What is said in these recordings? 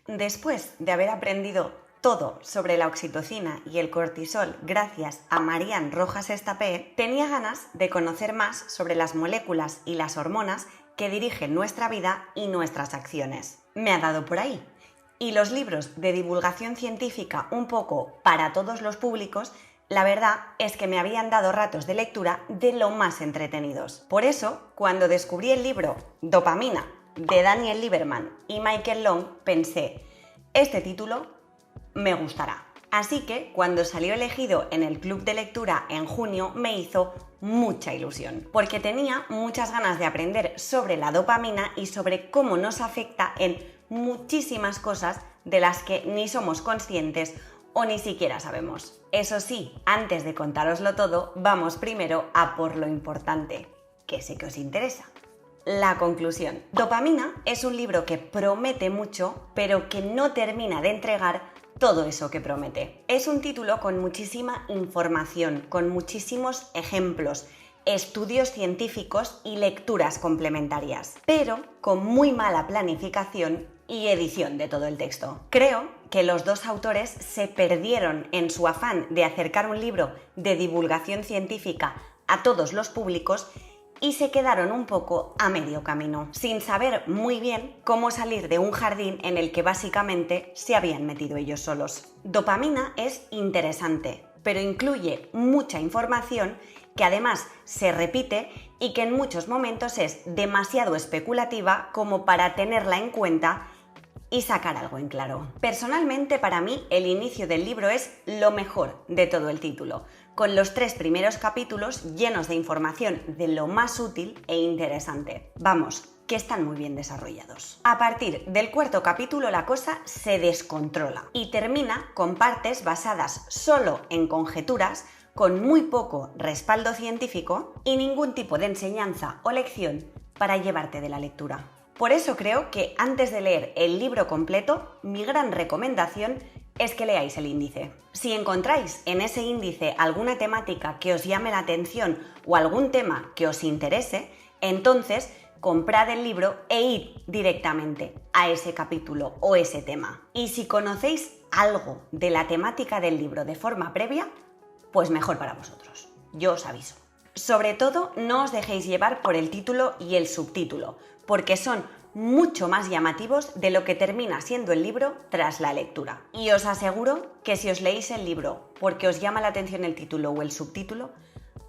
Después de haber aprendido todo sobre la oxitocina y el cortisol gracias a Marian Rojas Estapé, tenía ganas de conocer más sobre las moléculas y las hormonas que dirigen nuestra vida y nuestras acciones. Me ha dado por ahí. Y los libros de divulgación científica un poco para todos los públicos, la verdad es que me habían dado ratos de lectura de lo más entretenidos. Por eso, cuando descubrí el libro Dopamina de Daniel Lieberman y Michael Long, pensé, este título me gustará. Así que cuando salió elegido en el club de lectura en junio me hizo mucha ilusión, porque tenía muchas ganas de aprender sobre la dopamina y sobre cómo nos afecta en muchísimas cosas de las que ni somos conscientes o ni siquiera sabemos. Eso sí, antes de contároslo todo, vamos primero a por lo importante, que sé que os interesa. La conclusión. Dopamina es un libro que promete mucho, pero que no termina de entregar todo eso que promete. Es un título con muchísima información, con muchísimos ejemplos, estudios científicos y lecturas complementarias, pero con muy mala planificación y edición de todo el texto. Creo que los dos autores se perdieron en su afán de acercar un libro de divulgación científica a todos los públicos y se quedaron un poco a medio camino, sin saber muy bien cómo salir de un jardín en el que básicamente se habían metido ellos solos. Dopamina es interesante, pero incluye mucha información que además se repite y que en muchos momentos es demasiado especulativa como para tenerla en cuenta y sacar algo en claro. Personalmente, para mí, el inicio del libro es lo mejor de todo el título, con los 3 primeros capítulos llenos de información de lo más útil e interesante. Vamos, que están muy bien desarrollados. A partir del 4.º capítulo la cosa se descontrola y termina con partes basadas solo en conjeturas, con muy poco respaldo científico y ningún tipo de enseñanza o lección para llevarte de la lectura. Por eso creo que antes de leer el libro completo, mi gran recomendación es que leáis el índice. Si encontráis en ese índice alguna temática que os llame la atención o algún tema que os interese, entonces comprad el libro e id directamente a ese capítulo o ese tema. Y si conocéis algo de la temática del libro de forma previa, pues mejor para vosotros. Yo os aviso. Sobre todo, no os dejéis llevar por el título y el subtítulo, porque son mucho más llamativos de lo que termina siendo el libro tras la lectura. Y os aseguro que si os leéis el libro porque os llama la atención el título o el subtítulo,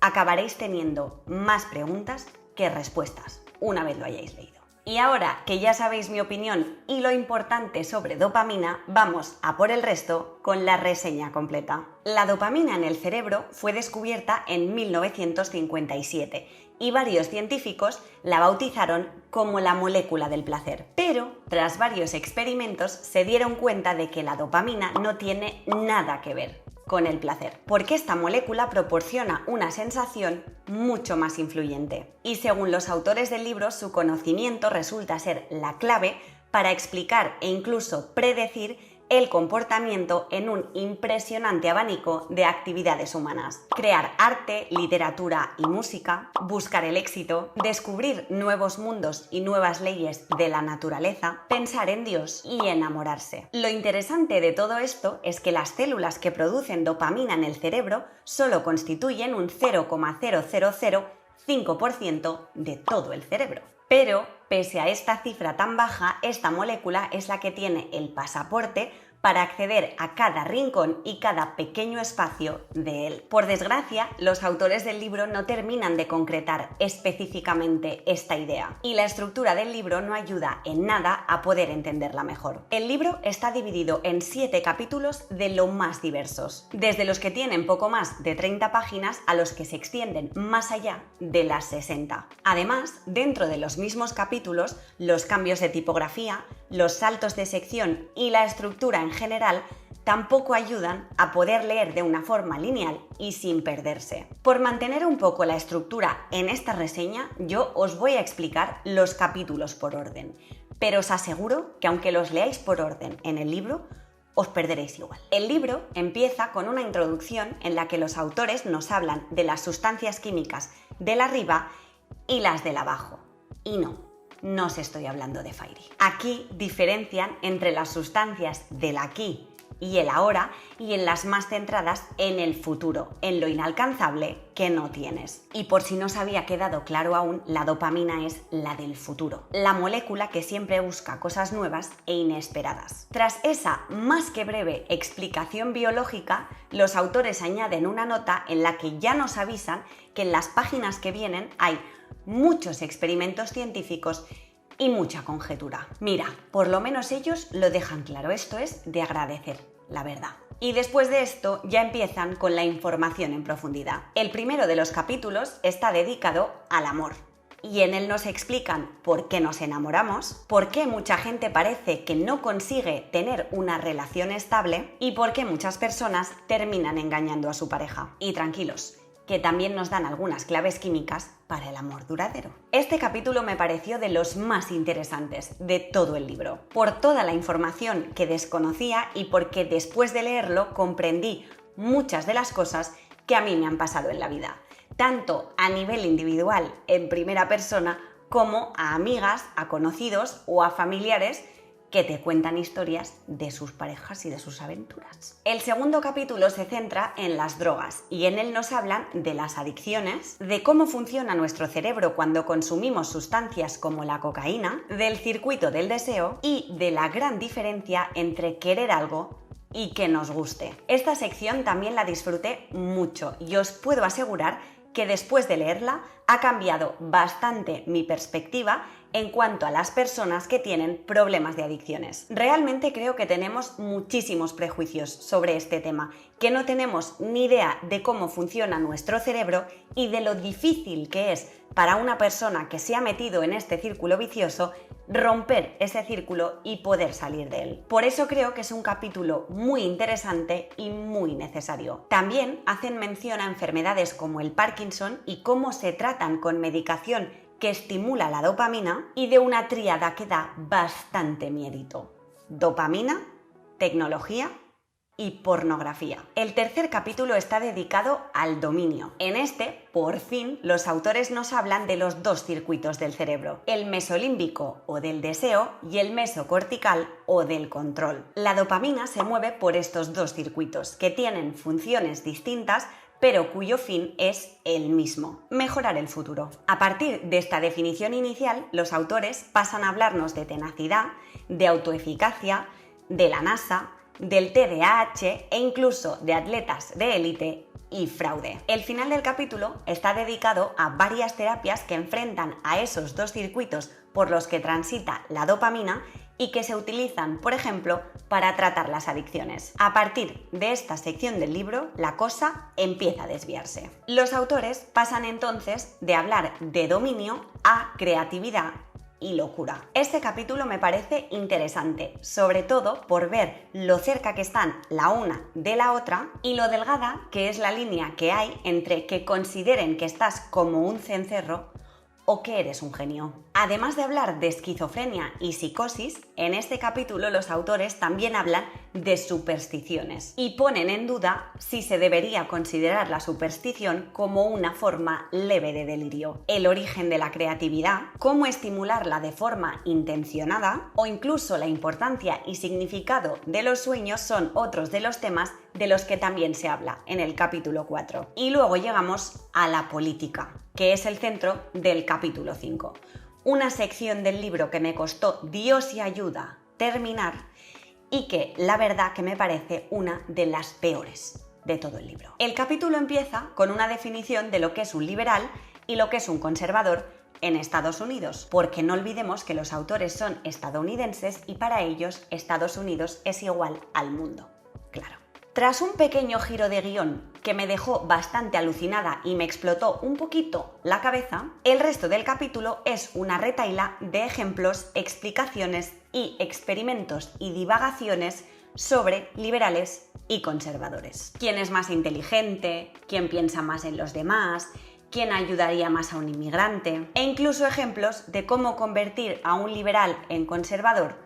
acabaréis teniendo más preguntas que respuestas una vez lo hayáis leído. Y ahora que ya sabéis mi opinión y lo importante sobre dopamina, vamos a por el resto con la reseña completa. La dopamina en el cerebro fue descubierta en 1957 y varios científicos la bautizaron como la molécula del placer. Pero, tras varios experimentos, se dieron cuenta de que la dopamina no tiene nada que ver con el placer, porque esta molécula proporciona una sensación mucho más influyente. Y según los autores del libro, su conocimiento resulta ser la clave para explicar e incluso predecir el comportamiento en un impresionante abanico de actividades humanas. Crear arte, literatura y música, buscar el éxito, descubrir nuevos mundos y nuevas leyes de la naturaleza, pensar en Dios y enamorarse. Lo interesante de todo esto es que las células que producen dopamina en el cerebro solo constituyen un 0,0005% de todo el cerebro. Pero, pese a esta cifra tan baja, esta molécula es la que tiene el pasaporte para acceder a cada rincón y cada pequeño espacio de él. Por desgracia, los autores del libro no terminan de concretar específicamente esta idea, y la estructura del libro no ayuda en nada a poder entenderla mejor. El libro está dividido en 7 capítulos de lo más diversos, desde los que tienen poco más de 30 páginas a los que se extienden más allá de las 60. Además, dentro de los mismos capítulos, los cambios de tipografía, los saltos de sección y la estructura en general tampoco ayudan a poder leer de una forma lineal y sin perderse. Por mantener un poco la estructura en esta reseña, yo os voy a explicar los capítulos por orden, pero os aseguro que aunque los leáis por orden en el libro, os perderéis igual. El libro empieza con una introducción en la que los autores nos hablan de las sustancias químicas del arriba y las del abajo. Y no, no os estoy hablando de Fairy. Aquí diferencian entre las sustancias del aquí y el ahora, y en las más centradas en el futuro, en lo inalcanzable que no tienes. Y por si no os había quedado claro aún, la dopamina es la del futuro, la molécula que siempre busca cosas nuevas e inesperadas. Tras esa más que breve explicación biológica, los autores añaden una nota en la que ya nos avisan que en las páginas que vienen hay muchos experimentos científicos y mucha conjetura. Mira, por lo menos ellos lo dejan claro, esto es de agradecer, la verdad. Y después de esto ya empiezan con la información en profundidad. El primero de los capítulos está dedicado al amor. Y en él nos explican por qué nos enamoramos, por qué mucha gente parece que no consigue tener una relación estable y por qué muchas personas terminan engañando a su pareja. Y tranquilos, que también nos dan algunas claves químicas para el amor duradero. Este capítulo me pareció de los más interesantes de todo el libro, por toda la información que desconocía y porque después de leerlo comprendí muchas de las cosas que a mí me han pasado en la vida, tanto a nivel individual en primera persona como a amigas, a conocidos o a familiares que te cuentan historias de sus parejas y de sus aventuras. El segundo capítulo se centra en las drogas y en él nos hablan de las adicciones, de cómo funciona nuestro cerebro cuando consumimos sustancias como la cocaína, del circuito del deseo y de la gran diferencia entre querer algo y que nos guste. Esta sección también la disfruté mucho y os puedo asegurar que después de leerla ha cambiado bastante mi perspectiva en cuanto a las personas que tienen problemas de adicciones. Realmente creo que tenemos muchísimos prejuicios sobre este tema, que no tenemos ni idea de cómo funciona nuestro cerebro y de lo difícil que es para una persona que se ha metido en este círculo vicioso romper ese círculo y poder salir de él. Por eso creo que es un capítulo muy interesante y muy necesario. También hacen mención a enfermedades como el Parkinson y cómo se tratan con medicación que estimula la dopamina y de una tríada que da bastante miedito: dopamina, tecnología y pornografía. El tercer capítulo está dedicado al dominio. En este, por fin, los autores nos hablan de los dos circuitos del cerebro, el mesolímbico o del deseo y el mesocortical o del control. La dopamina se mueve por estos dos circuitos, que tienen funciones distintas pero cuyo fin es el mismo: mejorar el futuro. A partir de esta definición inicial, los autores pasan a hablarnos de tenacidad, de autoeficacia, de la NASA, del TDAH e incluso de atletas de élite y fraude. El final del capítulo está dedicado a varias terapias que enfrentan a esos dos circuitos por los que transita la dopamina y que se utilizan, por ejemplo, para tratar las adicciones. A partir de esta sección del libro, la cosa empieza a desviarse. Los autores pasan entonces de hablar de dominio a creatividad y locura. Este capítulo me parece interesante, sobre todo por ver lo cerca que están la una de la otra y lo delgada que es la línea que hay entre que consideren que estás como un cencerro o que eres un genio. Además de hablar de esquizofrenia y psicosis, en este capítulo los autores también hablan de supersticiones y ponen en duda si se debería considerar la superstición como una forma leve de delirio, el origen de la creatividad, cómo estimularla de forma intencionada o incluso la importancia y significado de los sueños son otros de los temas de los que también se habla en el capítulo 4. Y luego llegamos a la política, que es el centro del capítulo 5. Una sección del libro que me costó Dios y ayuda terminar y que la verdad que me parece una de las peores de todo el libro. El capítulo empieza con una definición de lo que es un liberal y lo que es un conservador en Estados Unidos, porque no olvidemos que los autores son estadounidenses y para ellos Estados Unidos es igual al mundo. Claro. Tras un pequeño giro de guión que me dejó bastante alucinada y me explotó un poquito la cabeza, el resto del capítulo es una retahíla de ejemplos, explicaciones y experimentos y divagaciones sobre liberales y conservadores. ¿Quién es más inteligente? ¿Quién piensa más en los demás? ¿Quién ayudaría más a un inmigrante? E incluso ejemplos de cómo convertir a un liberal en conservador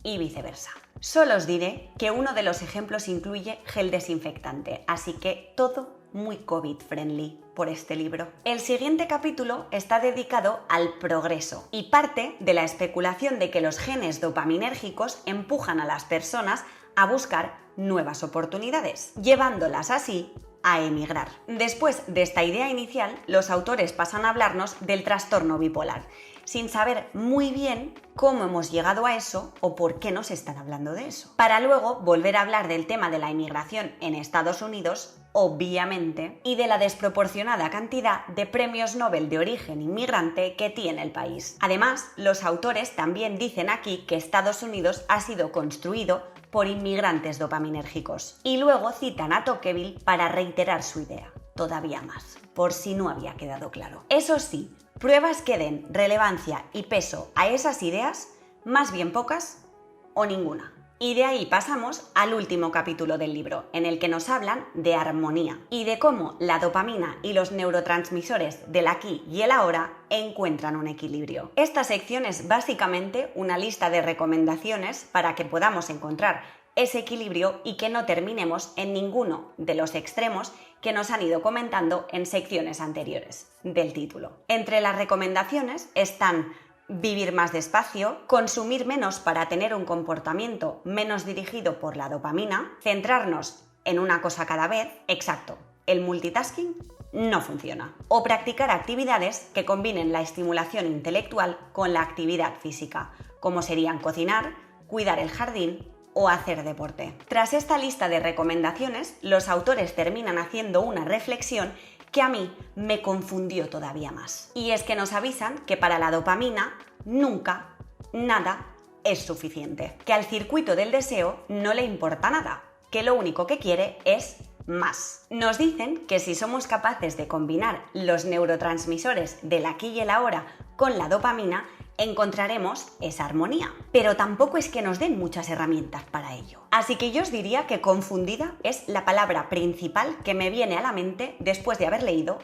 y viceversa. Solo os diré que uno de los ejemplos incluye gel desinfectante, así que todo muy COVID-friendly por este libro. El siguiente capítulo está dedicado al progreso y parte de la especulación de que los genes dopaminérgicos empujan a las personas a buscar nuevas oportunidades, llevándolas así a emigrar. Después de esta idea inicial, los autores pasan a hablarnos del trastorno bipolar, sin saber muy bien cómo hemos llegado a eso o por qué nos están hablando de eso, para luego volver a hablar del tema de la inmigración en Estados Unidos, obviamente, y de la desproporcionada cantidad de premios Nobel de origen inmigrante que tiene el país. Además, los autores también dicen aquí que Estados Unidos ha sido construido por inmigrantes dopaminérgicos. Y luego citan a Tocqueville para reiterar su idea, todavía más, por si no había quedado claro. Eso sí, pruebas que den relevancia y peso a esas ideas, más bien pocas o ninguna. Y de ahí pasamos al último capítulo del libro, en el que nos hablan de armonía y de cómo la dopamina y los neurotransmisores del aquí y el ahora encuentran un equilibrio. Esta sección es básicamente una lista de recomendaciones para que podamos encontrar ese equilibrio y que no terminemos en ninguno de los extremos que nos han ido comentando en secciones anteriores del título. Entre las recomendaciones están vivir más despacio, consumir menos para tener un comportamiento menos dirigido por la dopamina, centrarnos en una cosa cada vez, exacto, el multitasking no funciona, o practicar actividades que combinen la estimulación intelectual con la actividad física, como serían cocinar, cuidar el jardín o hacer deporte. Tras esta lista de recomendaciones, los autores terminan haciendo una reflexión que a mí me confundió todavía más. Y es que nos avisan que para la dopamina nunca nada es suficiente, que al circuito del deseo no le importa nada, que lo único que quiere es más. Nos dicen que si somos capaces de combinar los neurotransmisores del aquí y el ahora con la dopamina, encontraremos esa armonía. Pero tampoco es que nos den muchas herramientas para ello. Así que yo os diría que confundida es la palabra principal que me viene a la mente después de haber leído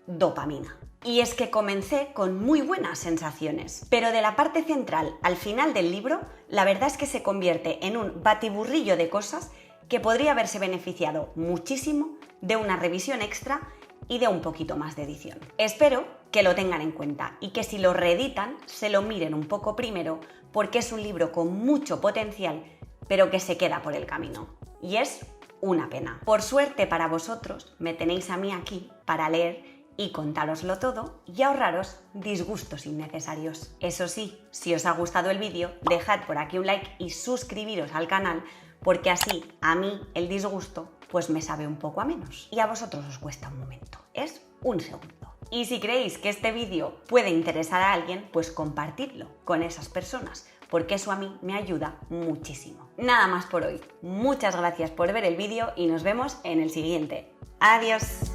dopamina. Y es que comencé con muy buenas sensaciones, pero de la parte central al final del libro, la verdad es que se convierte en un batiburrillo de cosas que podría haberse beneficiado muchísimo de una revisión extra y de un poquito más de edición. Espero que lo tengan en cuenta y que si lo reeditan se lo miren un poco primero, porque es un libro con mucho potencial pero que se queda por el camino y es una pena. Por suerte para vosotros me tenéis a mí aquí para leer y contároslo todo y ahorraros disgustos innecesarios. Eso sí, si os ha gustado el vídeo, dejad por aquí un like y suscribiros al canal, porque así a mí el disgusto pues me sabe un poco a menos y a vosotros os cuesta un momento, es un segundo. Y si creéis que este vídeo puede interesar a alguien, pues compartidlo con esas personas, porque eso a mí me ayuda muchísimo. Nada más por hoy, muchas gracias por ver el vídeo y nos vemos en el siguiente. ¡Adiós!